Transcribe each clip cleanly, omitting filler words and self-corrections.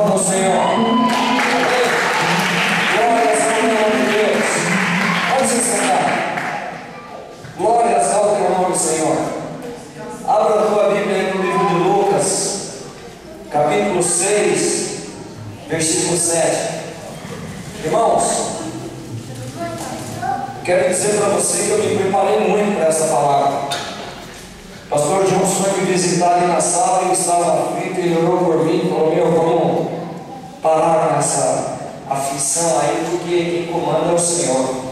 ao Senhor. Amém? Glórias ao nome de Deus. Pode se sentar. Glórias ao teu nome, Senhor. Abra a tua Bíblia aí no livro de Lucas, capítulo 6, versículo 7. Irmãos, quero dizer para você que eu me preparei muito para essa palavra. O pastor Johnson foi me visitar ali na sala, ele estava aflito, ele orou por mim e falou: meu, vamos parar com essa aflição aí, porque quem comanda é o Senhor.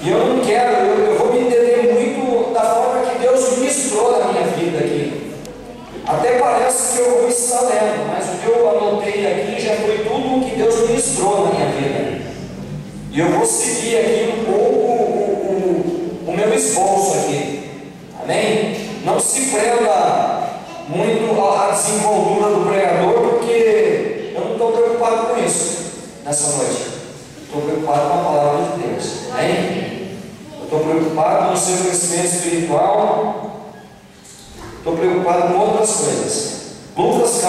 E eu não quero, eu vou me entender muito da forma que Deus ministrou na minha vida aqui. Até parece que eu vou estar lendo, mas o que eu anotei aqui já foi tudo o que Deus ministrou na minha vida. E eu vou seguir aqui um pouco o meu esforço aqui. Amém? Não se prenda muito à desenvoltura do pregador, porque eu não estou preocupado com isso nessa noite. Estou preocupado com a palavra de Deus. Amém? Eu estou preocupado no seu crescimento espiritual. Estou preocupado com outras coisas. Lucas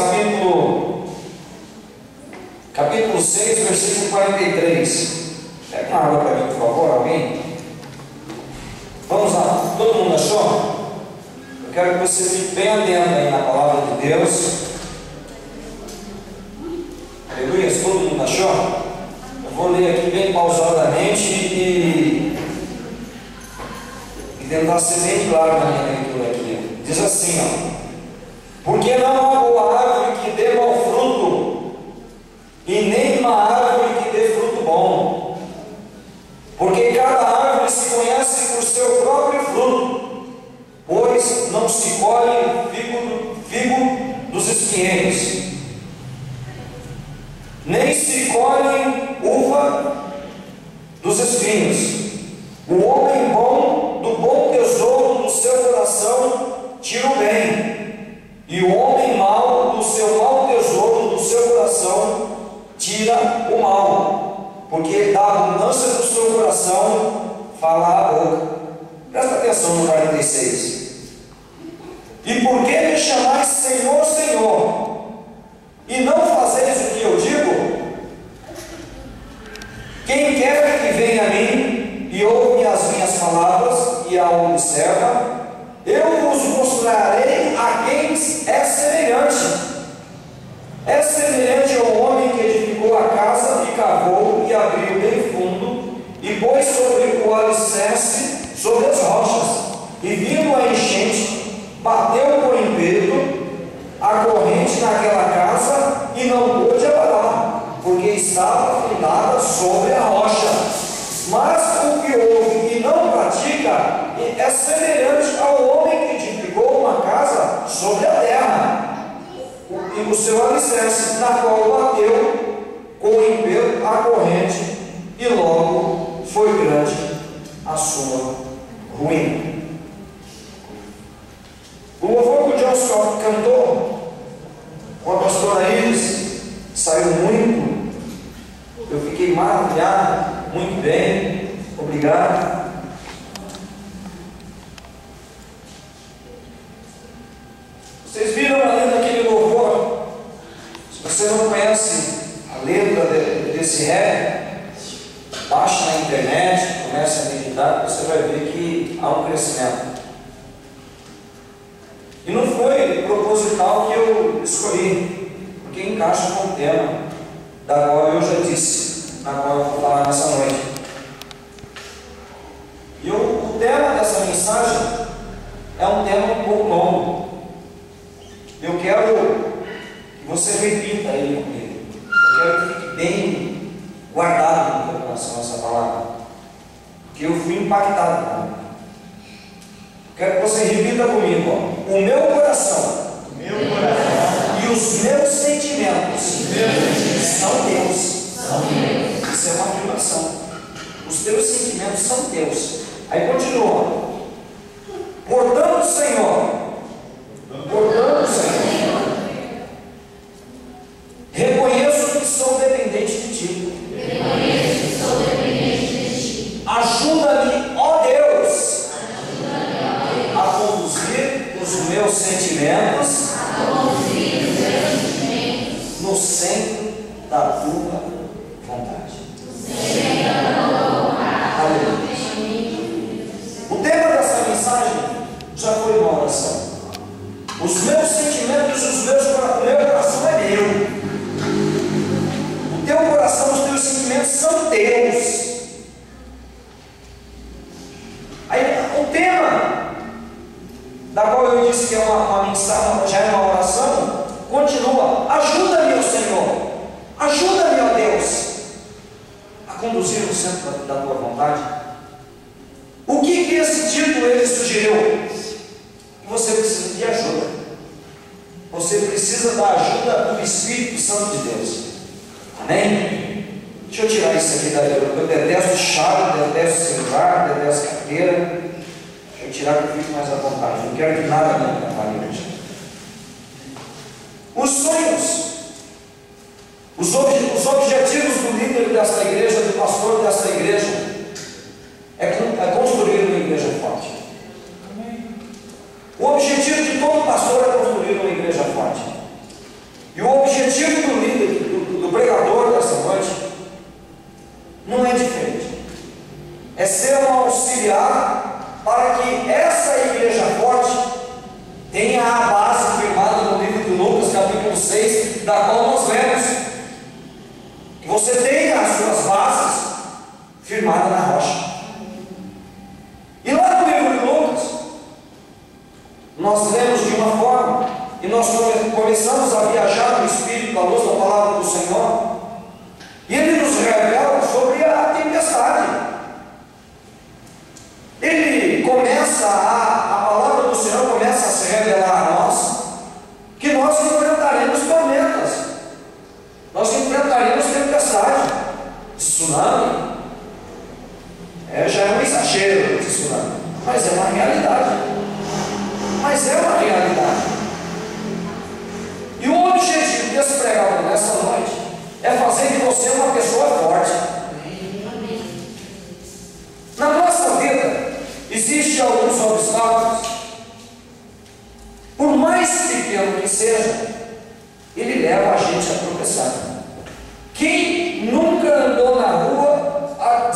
capítulo 6, versículo 43. Pega uma água para mim, por favor, alguém? Vamos lá, todo mundo achou? Eu quero que você fique bem atento aí na palavra de Deus. Aleluia, todo mundo achou? Eu vou ler aqui bem pausadamente e tentar ser bem claro na minha leitura aqui. Diz assim, ó: porque não há boa árvore que dê mau fruto, e nem uma árvore que dê fruto bom, porque cada árvore se conhece por seu próprio fruto, pois não se colhe figo dos espinheiros, nem se colhe uva dos espinhos. O homem bom do bom tesouro do seu coração tira o bem, e o homem mau do seu mau tesouro do seu coração tira o mal, porque da abundância do seu coração fala a boca. Presta atenção no 46. E por que me chamais Senhor, Senhor, e não fazeis o que eu digo? Quem quer que venha a mim e ouve as minhas palavras e a observa, eu vos mostrarei a quem é semelhante. É semelhante ao homem que edificou a casa e cavou e abriu bem fundo e pôs sobre o alicerce sobre as rochas. E vindo a enchente, bateu com ímpeto a corrente naquela casa e não pôde abalar, porque estava fundada sobre a rocha. Mas o que ouve e não pratica é semelhante ao homem que edificou uma casa sobre a terra, e o seu alicerce, na qual bateu com ímpeto a corrente, e logo foi grande a sua ruína. O louvor que o John Scott cantou com a pastora Iris saiu muito. Eu fiquei maravilhado. Muito bem, obrigado. Vocês viram a letra daquele louvor? Se você não conhece a letra desse rap, baixa na internet, comece a meditar, você vai ver que há um crescimento. E não foi proposital que eu escolhi, porque encaixa com o tema da qual eu já disse, na qual eu vou falar nessa noite. E o tema dessa mensagem é um tema um pouco longo. Eu quero que você repita ele comigo. Eu quero que fique bem guardado no teu coração essa palavra, porque eu fui impactado com ela. Quero que você repita comigo, ó: o meu coração, e os meus sentimentos são teus. Isso é uma afirmação. Os teus sentimentos são teus. Aí continua: portanto, Senhor, reconheço que sou dependente de ti. Ajuda-me, ó Deus, a conduzir os meus sentimentos no centro da tua vontade. Aleluia. O tema dessa mensagem já foi uma oração. Os meus sentimentos, o meu coração é meu. O teu coração, os teus sentimentos são teus. Aí, o tema da qual eu disse que é uma mensagem, já é uma oração, continua: ajuda-me, ó Senhor, ajuda-me, ó Deus, a conduzir no centro da tua vontade. O que esse título ele sugeriu? Que você precisa de ajuda. Você precisa da ajuda do Espírito Santo de Deus. Amém? Deixa eu tirar isso aqui daí. Eu detesto chave, detesto celular, detesto carteira. Deixa eu tirar que eu fico mais à vontade. Não quero que nada me atrapalhe hoje. Os sonhos, os objetivos do líder desta igreja, do pastor desta igreja, é construir uma igreja forte. O objetivo de todo pastor é construir uma igreja forte. E o objetivo do líder, do pregador desta noite, não é diferente. É ser um auxiliar para que essa igreja forte tenha a base firmada no livro de Lucas, capítulo 6, da qual nós lemos. Que você tenha as suas bases firmadas na rocha. E lá no livro de Lucas, nós lemos de uma forma, e nós começamos a viajar no Espírito, à luz da palavra do Senhor, e Ele nos revela sobre a tempestade. Ele começa, a palavra do Senhor começa a se revelar a nós, que nós enfrentaremos tormentas, nós enfrentaremos tempestade, tsunami. Já é um exagero de tsunami, mas é uma realidade. Mas é uma realidade. E o objetivo desse pregador nessa noite é fazer de você uma pessoa forte. Na nossa vida existem alguns obstáculos. Por mais pequeno que seja, ele leva a gente a tropeçar. Quem nunca andou na rua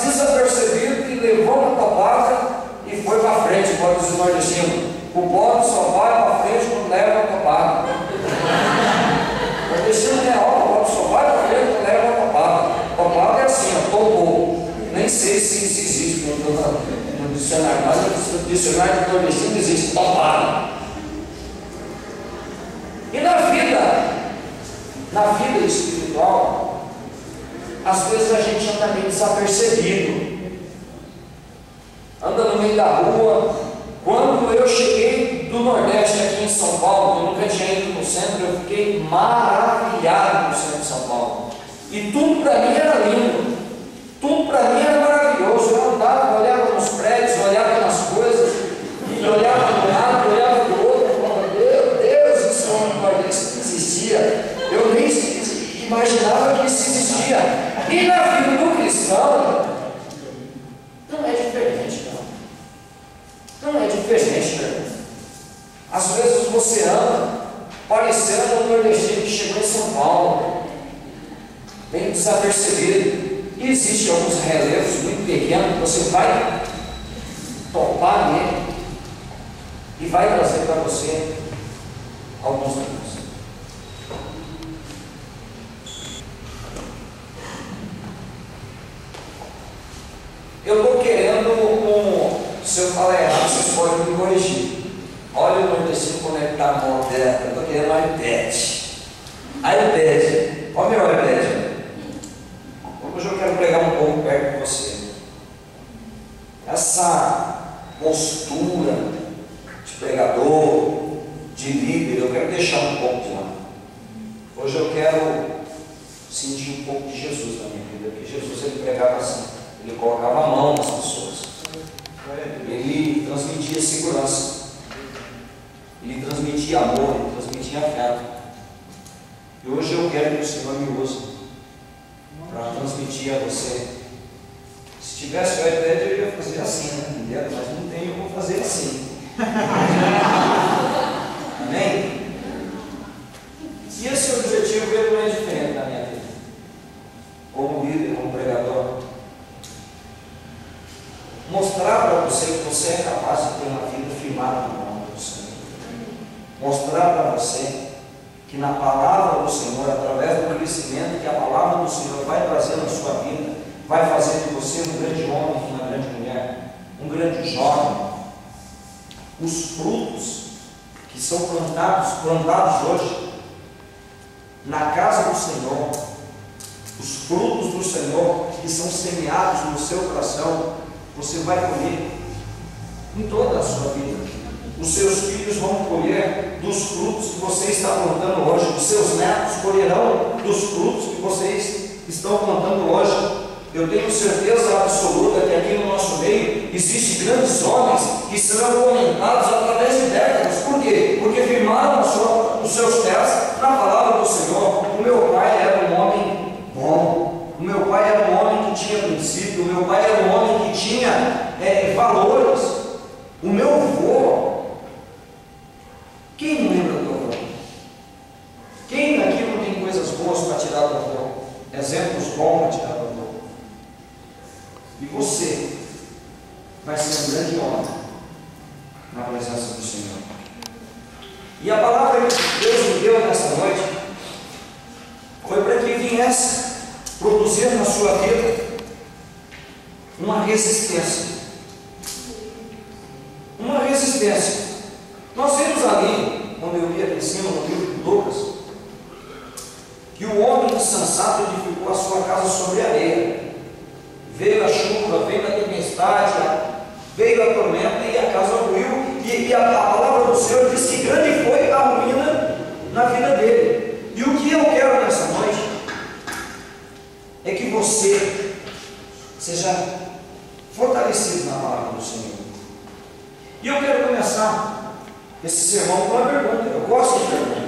desapercebido e levou uma topada e foi para frente, pode dizer nordestino? O pobre só vai para frente quando leva a topada. O nordestino é ó, o pobre só vai para frente quando leva a topada. Topada é assim, ó, topou. Nem sei se isso existe no dicionário, mas no dicionário do nordestino existe topada. E na vida espiritual, às vezes a gente anda meio desapercebido, anda no meio da rua. Quando eu cheguei do Nordeste aqui em São Paulo, eu nunca tinha ido no centro, eu fiquei maravilhado no centro de São Paulo. E tudo para mim era lindo, tudo para mim era maravilhoso. Eu andava, olhava nos prédios, olhava nas coisas, e olhava de um lado, olhava do outro, e falava: meu Deus, isso não existia. Eu nem imaginava que isso existia. E na vida do cristão, não é diferente, não. Não é diferente, né? Às vezes você anda parecendo um nordestino que chegou em São Paulo, bem desapercebido. E existem alguns relevos muito pequenos que você vai topar nele e vai trazer para você alguns amigos. Eu estou querendo se eu falar errado, vocês podem me corrigir. Olha o nordestino conectar a mão dela. Eu estou querendo um iPad. iPad. Olha o meu iPad. Hoje eu quero pegar um pouco perto de você. Essa postura de pregador, de líder, eu quero deixar um pouco de lá. Hoje eu quero sentir um pouco de Jesus na minha vida. Porque Jesus ele pregava assim. Ele colocava a mão nas pessoas. Ele transmitia segurança. Ele transmitia amor, ele transmitia afeto. E hoje eu quero que o Senhor me use para transmitir a você. Se tivesse o iPad eu ia fazer assim, né? Mas não tem, eu vou fazer assim. Amém? E esse objetivo ele não é diferente. palavra do Senhor, através do crescimento que a palavra do Senhor vai trazer na sua vida, vai fazer de você um grande homem e uma grande mulher, um grande jovem. Os frutos que são plantados hoje na casa do Senhor, os frutos do Senhor que são semeados no seu coração, você vai colher em toda a sua vida. Os seus filhos vão colher dos frutos que você está plantando hoje, os seus netos colherão dos frutos que vocês estão plantando hoje. Eu tenho certeza absoluta que aqui no nosso meio existem grandes homens que serão comentados através de décadas. Por quê? Porque firmaram os seus pés na palavra do Senhor. O meu pai era um homem bom, o meu pai era um homem que tinha princípio, o meu pai era um homem que tinha valores. O meu avô, quem não lembra do avô? Quem aqui não tem coisas boas para tirar do avô? Exemplos bons para tirar do avô? E você vai ser um grande homem na presença do Senhor. E a palavra que Deus me deu nessa noite foi para que viesse produzir na sua vida uma resistência. Uma resistência. Nós vimos ali, quando eu li aqui em cima no livro de Lucas, que o homem insensato edificou a sua casa sobre a areia. Veio a chuva, veio a tempestade, veio a tormenta e a casa ruiu. E a palavra do Senhor diz que grande foi a ruína na vida dele. E o que eu quero nessa noite é que você seja fortalecido na palavra do Senhor. E eu quero começar esse sermão com uma pergunta. Eu gosto de perguntar.